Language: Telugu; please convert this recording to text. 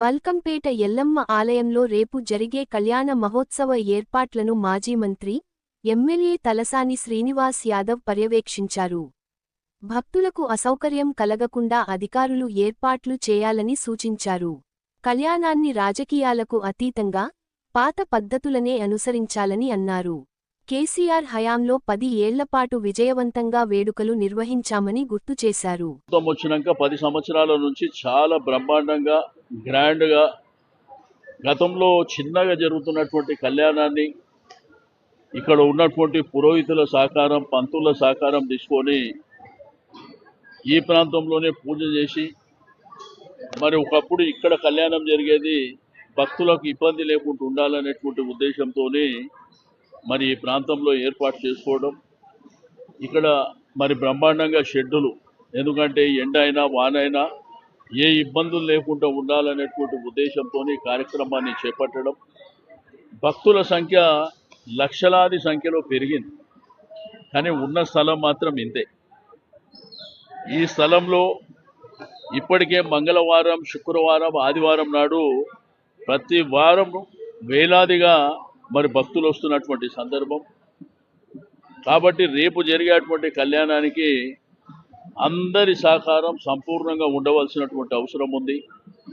పల్కంపేట ఎల్లమ్మ ఆలయంలో రేపు జరిగే కళ్యాణ మహోత్సవ ఏర్పాట్లను మాజీ మంత్రి, ఎమ్మెల్యే తలసాని శ్రీనివాస్ యాదవ్ పర్యవేక్షించారు. భక్తులకు అసౌకర్యం కలగకుండా అధికారులు ఏర్పాట్లు చేయాలని సూచించారు. కళ్యాణాన్ని రాజకీయాలకు అతీతంగా, పాత పద్ధతులనే అనుసరించాలని అన్నారు. కేసీఆర్ హయాంలో 10 ఏళ్లపాటు విజయవంతంగా వేడుకలు నిర్వహించామని గుర్తు చేశారు. వచ్చినాక 10 సంవత్సరాల నుంచి చాలా బ్రహ్మాండంగా, గ్రాండ్గా గతంలో చిన్నగా జరుగుతున్నటువంటి కళ్యాణాన్ని ఇక్కడ ఉన్నటువంటి పురోహితుల సహకారం, పంతుల సహకారం తీసుకొని ఈ ప్రాంతంలోనే పూజ చేసి, మరి ఒకప్పుడు ఇక్కడ కళ్యాణం జరిగేది భక్తులకు ఇబ్బంది లేకుండా ఉండాలనేటువంటి ఉద్దేశంతోనే మరి ఈ ప్రాంతంలో ఏర్పాటు చేసుకోవడం. ఇక్కడ మరి బ్రహ్మాండంగా షెడ్డులు, ఎందుకంటే ఎండ అయినా వానైనా ఏ ఇబ్బందులు లేకుండా ఉండాలనేటువంటి ఉద్దేశంతో ఈ కార్యక్రమాన్ని చేపట్టడం. భక్తుల సంఖ్య లక్షలాది సంఖ్యలో పెరిగింది, కానీ ఉన్న స్థలం మాత్రం ఇంతే. ఈ స్థలంలో ఇప్పటికే మంగళవారం, శుక్రవారం, ఆదివారం నాడు ప్రతి వారం వేలాదిగా మరి భక్తులు వస్తున్నటువంటి సందర్భం. కాబట్టి రేపు జరిగేటువంటి కళ్యాణానికి అందరి సహకారం సంపూర్ణంగా ఉండవలసినటువంటి అవసరం ఉంది.